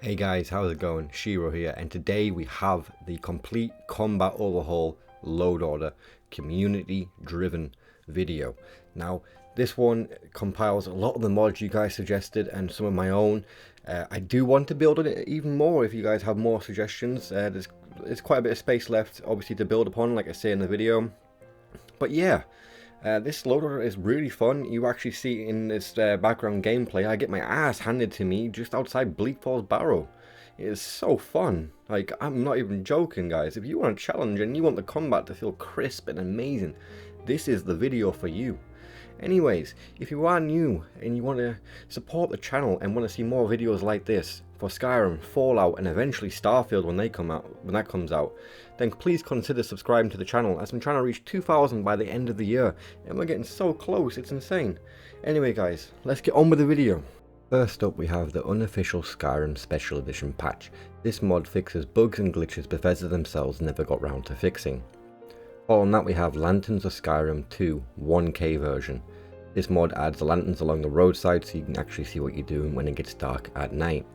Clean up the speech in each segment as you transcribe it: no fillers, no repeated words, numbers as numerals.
Hey guys, how's it going? Shiro here, and today we have the complete combat overhaul load order community driven video. Now this one compiles a lot of the mods you guys suggested and some of my own. I do want to build on it even more if you guys have more suggestions. There's quite a bit of space left obviously to build upon, like I say in the video. But yeah, this load order is really fun. You actually see in this background gameplay, I get my ass handed to me just outside Bleak Falls Barrow. It is so fun. Like, I'm not even joking, guys. If you want a challenge and you want the combat to feel crisp and amazing, this is the video for you. Anyways, if you are new and you want to support the channel and want to see more videos like this for Skyrim, Fallout, and eventually Starfield when that comes out, then please consider subscribing to the channel, as I'm trying to reach 2,000 by the end of the year, and we're getting so close, it's insane. Anyway guys, let's get on with the video. First up, we have the unofficial Skyrim Special Edition patch. This mod fixes bugs and glitches Bethesda themselves never got round to fixing. Following that, we have Lanterns of Skyrim 2 1K version. This mod adds lanterns along the roadside so you can actually see what you're doing when it gets dark at night.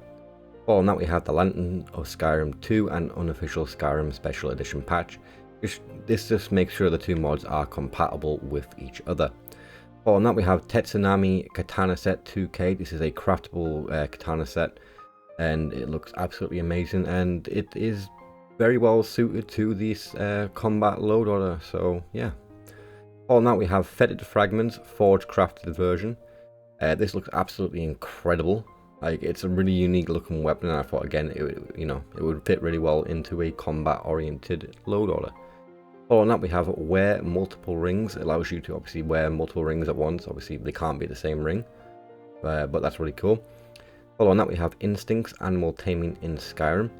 Following that, we have the Lantern of Skyrim 2 and unofficial Skyrim Special Edition patch. This just makes sure the two mods are compatible with each other. Following that, we have Tetsunami Katana Set 2K. This is a craftable katana set, and it looks absolutely amazing, and it is very well suited to this combat load order, so yeah. Following that, we have Fetid Fragments Forge Crafted version. This looks absolutely incredible. Like, it's a really unique looking weapon, and I thought again it would fit really well into a combat oriented load order. Following that, we have Wear Multiple Rings. It allows you to obviously wear multiple rings at once. Obviously they can't be the same ring, but that's really cool. Following that, we have Instincts Animal Taming in Skyrim.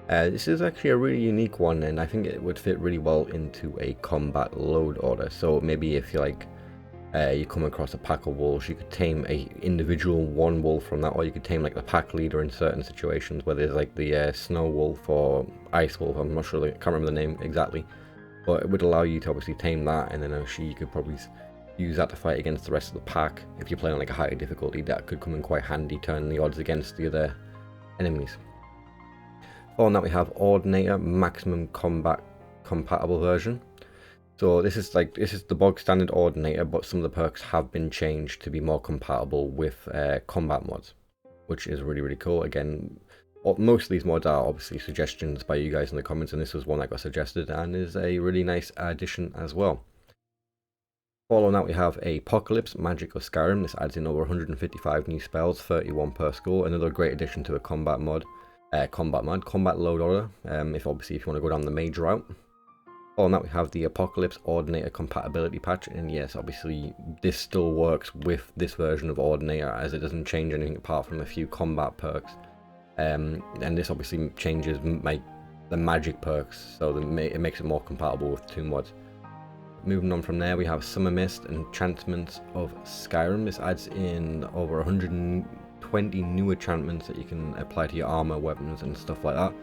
This is actually a really unique one, and I think it would fit really well into a combat load order. So maybe if you you come across a pack of wolves, you could tame a individual one wolf from that, or you could tame like the pack leader in certain situations where there's like the snow wolf or ice wolf. I'm not sure, I can't remember the name exactly, but it would allow you to obviously tame that, and then actually you could probably use that to fight against the rest of the pack. If you're playing on like a higher difficulty, that could come in quite handy, turning the odds against the other enemies. Following that, we have Ordinator Maximum Combat Compatible version. So this is the bog standard Ordinator, but some of the perks have been changed to be more compatible with combat mods, which is really cool. Again, most of these mods are obviously suggestions by you guys in the comments, and this was one that got suggested and is a really nice addition as well. Following that, we have Apocalypse Magic of Skyrim. This adds in over 155 new spells, 31 per score. Another great addition to a combat mod. Combat load order, if you want to go down the mage route. Following that, we have the Apocalypse Ordinator compatibility patch, and yes, obviously this still works with this version of Ordinator, as it doesn't change anything apart from a few combat perks. And this obviously changes the magic perks, so it makes it more compatible with the two mods. Moving on from there, we have Summer Mist Enchantments of Skyrim. This adds in over 120 new enchantments that you can apply to your armor, weapons, and stuff like that.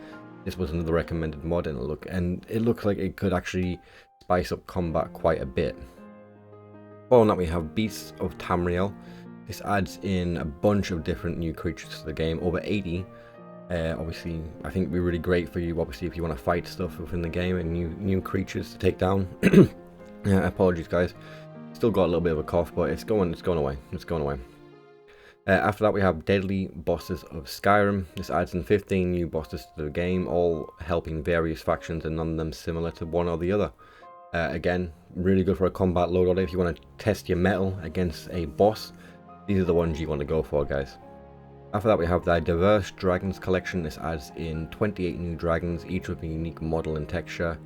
This was another recommended mod, and it looks like it could actually spice up combat quite a bit. Following that, we have Beasts of Tamriel. This adds in a bunch of different new creatures to the game, over 80. Obviously, I think it'd be really great for you, obviously, if you want to fight stuff within the game and new creatures to take down. Apologies, guys. Still got a little bit of a cough, but it's going away. It's going away. After that, we have Deadly Bosses of Skyrim. This adds in 15 new bosses to the game, all helping various factions and none of them similar to one or the other. Again, really good for a combat load order. If you want to test your metal against a boss, these are the ones you want to go for, guys. After that, we have the Diverse Dragons collection. This adds in 28 new dragons, each with a unique model and texture.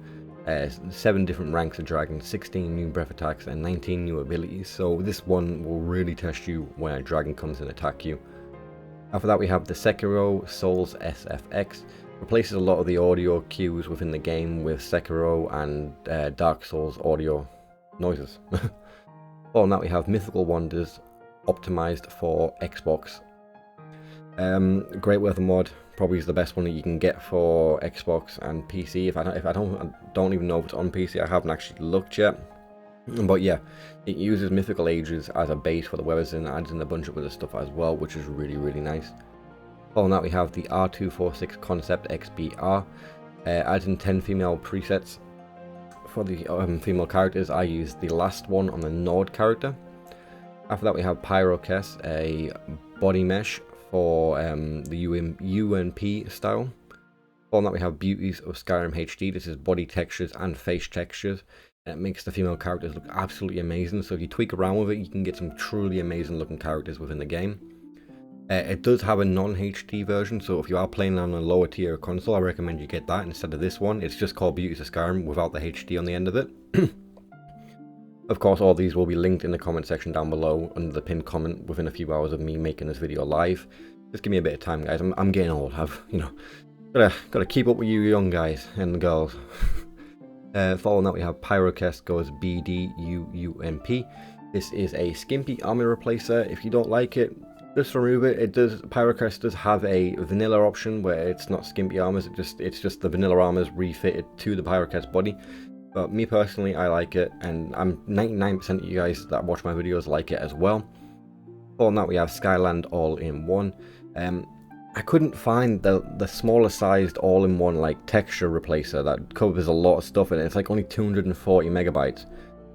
7 different ranks of dragons, 16 new breath attacks, and 19 new abilities. So this one will really test you when a dragon comes and attack you. After that, we have the Sekiro Souls SFX. Replaces a lot of the audio cues within the game with Sekiro and Dark Souls audio noises. Following that, we have Mythical Wonders optimized for Xbox. Great weather mod, probably is the best one that you can get for Xbox and PC. I don't even know if it's on PC. I haven't actually looked yet, but yeah, it uses Mythical Ages as a base for the weathers and adds in a bunch of other stuff as well, which is really nice. Following that we have the R246 Concept XBR, adds in 10 female presets. For the female characters, I use the last one on the Nord character. After that we have Pyrocast, a body mesh for the UNP style. Following that we have Beauties of Skyrim HD. This is body textures and face textures, and it makes the female characters look absolutely amazing. So if you tweak around with it, you can get some truly amazing looking characters within the game. It does have a non-HD version, so if you are playing on a lower tier console, I recommend you get that instead of this one. It's just called Beauties of Skyrim without the HD on the end of it. Of course, all these will be linked in the comment section down below under the pinned comment within a few hours of me making this video live. Just give me a bit of time, guys. I'm getting old. I've, gotta keep up with you young guys and girls. Following that, we have Pyrocast goes BDUUMP. This is a skimpy armor replacer. If you don't like it, just remove it. Pyrocast does have a vanilla option where it's not skimpy armors. It's just the vanilla armors refitted to the Pyrocast body. But me personally, I like it, and I'm 99% of you guys that watch my videos like it as well. Following that, we have Skyland All-in-One. I couldn't find the smaller sized all-in-one like texture replacer that covers a lot of stuff in it. It's like only 240 megabytes.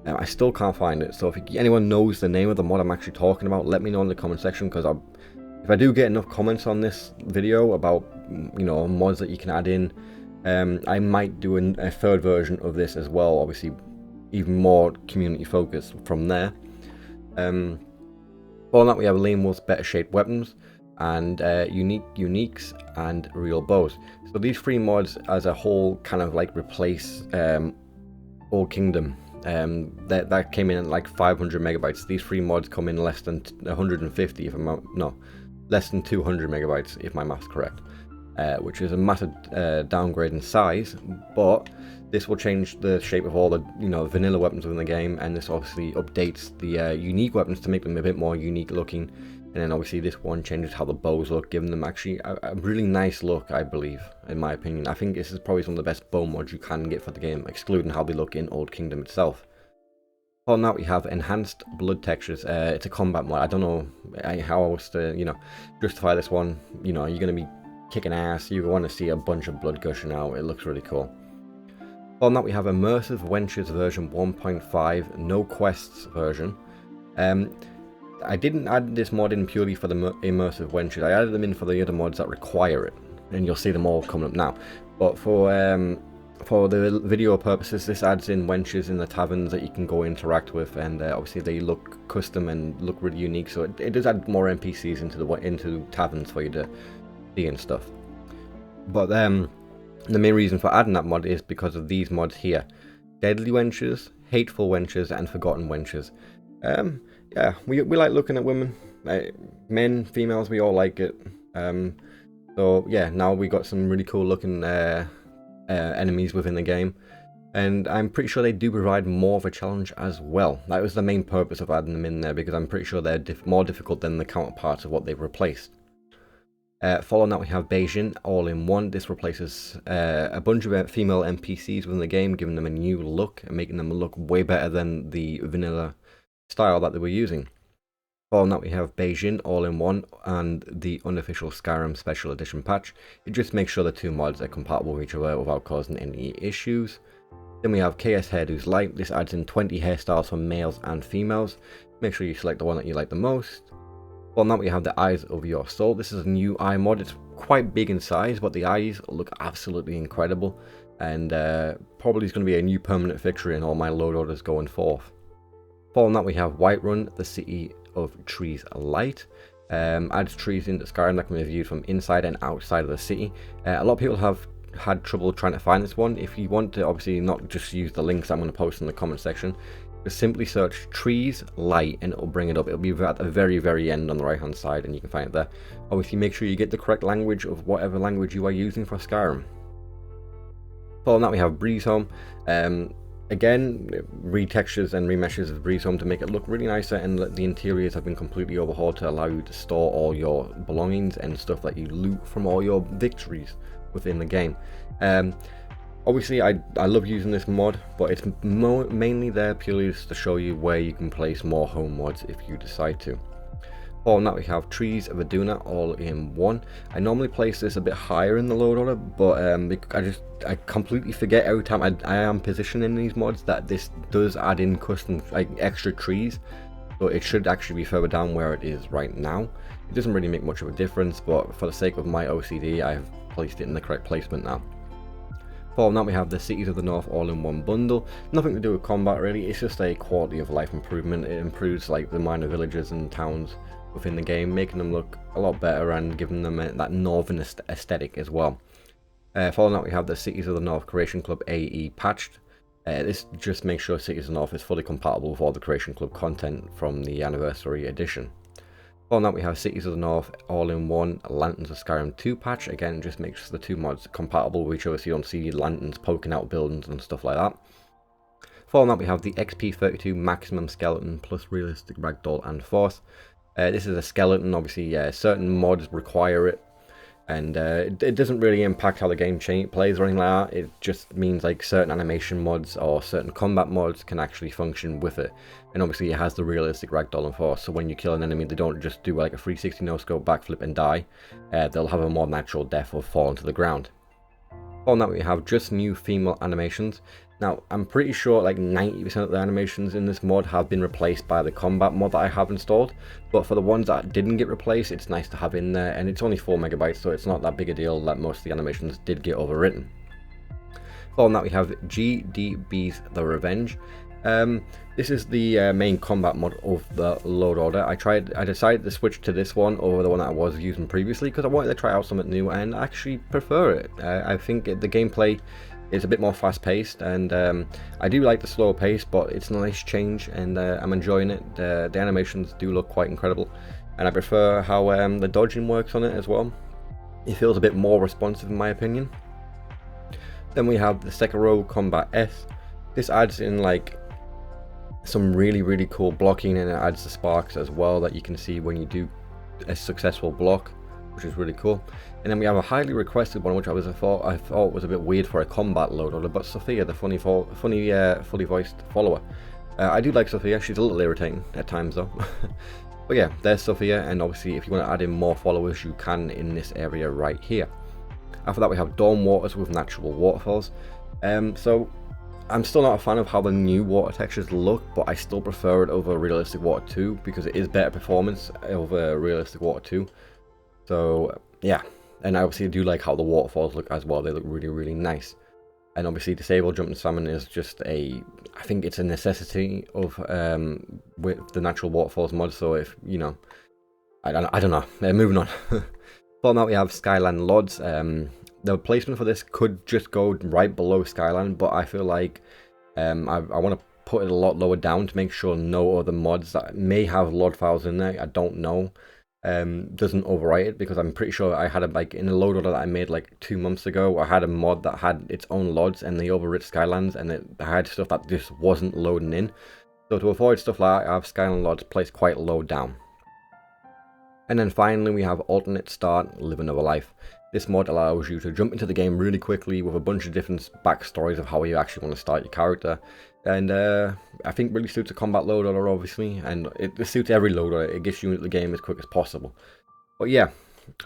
I still can't find it, so if anyone knows the name of the mod I'm actually talking about, let me know in the comment section, because if I do get enough comments on this video about mods that you can add in, I might do a third version of this as well, obviously even more community focused from there. Following that, we have Lame Wolf's Better Shaped Weapons and Uniques and Real Bows. So these three mods as a whole kind of like replace Old Kingdom. That came in at like 500 megabytes. These three mods come in less than 150 less than 200 megabytes if my math's correct. Which is a massive downgrade in size, but this will change the shape of all the vanilla weapons within the game, and this obviously updates the unique weapons to make them a bit more unique looking. And then obviously this one changes how the bows look, giving them actually a really nice look, I believe, in my opinion. I think this is probably some of the best bow mods you can get for the game, excluding how they look in Old Kingdom itself. On that we have Enhanced Blood Textures. It's a combat mod. I don't know how else to justify this one. You're going to be kicking ass, you want to see a bunch of blood gushing out. It looks really cool. On that we have Immersive Wenches version 1.5 no quests version. I didn't add this mod in purely for the Immersive Wenches. I added them in for the other mods that require it, and you'll see them all coming up now. But for the video purposes, this adds in wenches in the taverns that you can go interact with, and obviously they look custom and look really unique, so it does add more NPCs into taverns for you to see and stuff. But the main reason for adding that mod is because of these mods here: Deadly Wenches, Hateful Wenches, and Forgotten Wenches. Yeah, we like looking at women, men, females, we all like it. So yeah, now we got some really cool looking enemies within the game, and I'm pretty sure they do provide more of a challenge as well. That was the main purpose of adding them in there, because I'm pretty sure they're more difficult than the counterparts of what they've replaced. Following that we have Beijing All-in-One. This replaces a bunch of female NPCs within the game, giving them a new look and making them look way better than the vanilla style that they were using. Following that we have Beijing All-in-One and the unofficial Skyrim Special Edition patch. It just makes sure the two mods are compatible with each other without causing any issues. Then we have KS Hairdo's Light. This adds in 20 hairstyles for males and females. Make sure you select the one that you like the most. On that we have the Eyes of Your Soul. This is a new eye mod. It's quite big in size, but the eyes look absolutely incredible, and probably is going to be a new permanent fixture in all my load orders going forth. Following that we have Whiterun, the City of Trees Light. Adds trees into Skyrim that can be viewed from inside and outside of the city. A lot of people have had trouble trying to find this one. If you want to obviously not just use the links I'm going to post in the comment section, just simply search Trees Light and it'll bring it up. It'll be at the very end on the right hand side, and you can find it there. Obviously make sure you get the correct language of whatever language you are using for Skyrim. Following that we have Breeze Home. Again, retextures and remeshes of Breeze Home to make it look really nicer, and the interiors have been completely overhauled to allow you to store all your belongings and stuff that you loot from all your victories within the game. Obviously I love using this mod, but it's mainly there purely just to show you where you can place more home mods if you decide to. Following that we have Trees of Aduna all in one. I normally place this a bit higher in the load order, but I completely forget every time I am positioning these mods that this does add in custom like extra trees, so it should actually be further down where it is right now. It doesn't really make much of a difference, but for the sake of my OCD, I have placed it in the correct placement now. Following that we have the Cities of the North all in one bundle. Nothing to do with combat really, it's just a quality of life improvement. It improves like the minor villages and towns within the game, making them look a lot better and giving them that northern aesthetic as well. Following that we have the Cities of the North Creation Club AE patched. This just makes sure Cities of the North is fully compatible with all the Creation Club content from the anniversary edition. Following that we have Cities of the North all in one Lanterns of Skyrim 2 patch. Again, just makes the two mods compatible with each other so you don't see lanterns poking out buildings and stuff like that. Following that we have the XP32 Maximum Skeleton plus Realistic Ragdoll and Force. This is a skeleton, obviously certain mods require it, and it doesn't really impact how the game plays or anything like that. It just means like certain animation mods or certain combat mods can actually function with it. And obviously it has the realistic ragdoll and force, so when you kill an enemy they don't just do like a 360 no scope backflip and die. They'll have a more natural death of falling to the ground. On that we have just new female animations. Now I'm pretty sure like 90% of the animations in this mod have been replaced by the combat mod that I have installed, but for the ones that didn't get replaced it's nice to have in there, and it's only 4 MB, so it's not that big a deal that most of the animations did get overwritten. Following that we have GDB's The Revenge. This is the main combat mod of the load order. I decided to switch to this one over the one that I was using previously because I wanted to try out something new and I actually prefer it. I think the gameplay is a bit more fast paced, and I do like the slower pace, but it's a nice change and I'm enjoying it. The animations do look quite incredible, and I prefer how the dodging works on it as well. It feels a bit more responsive in my opinion. Then we have the Sekiro Combat S. This adds in like some really cool blocking, and it adds the sparks as well that you can see when you do a successful block, which is really cool. And then we have a highly requested one, which I thought was a bit weird for a combat load order, but Sophia, the fully voiced follower. I do like Sophia. She's a little irritating at times though. But yeah, there's Sophia, and obviously if you want to add in more followers you can in this area right here. After that we have Dawn Waters with natural waterfalls. So I'm still not a fan of how the new water textures look, but I still prefer it over Realistic Water 2 because it is better performance over Realistic Water 2. So yeah, and I obviously do like how the waterfalls look as well. They look really nice. And obviously Disable Jumping Salmon is just I think it's a necessity of with the natural waterfalls mod. So if you know, I don't know. Moving on. Following that we have Skyland Lodge. The placement for this could just go right below Skyland, but I feel like I want to put it a lot lower down to make sure no other mods that may have LOD files in there, I don't know, doesn't overwrite it, because I'm pretty sure I had like in a load order that I made like 2 months ago, I had a mod that had its own LODs and they overwrit Skylands, and it had stuff that just wasn't loading in. So to avoid stuff like that, I have Skyland LODs placed quite low down. And then finally we have Alternate Start, Live Another Life. This mod allows you to jump into the game really quickly with a bunch of different backstories of how you actually want to start your character. And I think really suits a combat load order obviously, and it suits every load order. It gets you into the game as quick as possible. But yeah,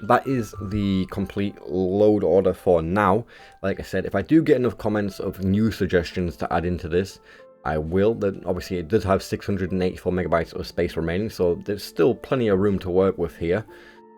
that is the complete load order for now. Like I said, if I do get enough comments of new suggestions to add into this, I will. Then obviously it does have 684 megabytes of space remaining, so there's still plenty of room to work with here.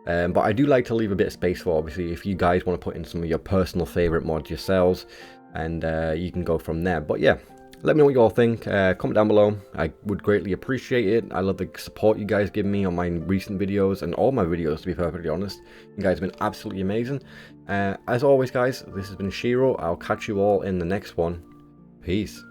But I do like to leave a bit of space for, obviously, if you guys want to put in some of your personal favourite mods yourselves, and you can go from there. But yeah, let me know what you all think. Comment down below. I would greatly appreciate it. I love the support you guys give me on my recent videos, and all my videos, to be perfectly honest. You guys have been absolutely amazing. As always, guys, this has been Shiro. I'll catch you all in the next one. Peace.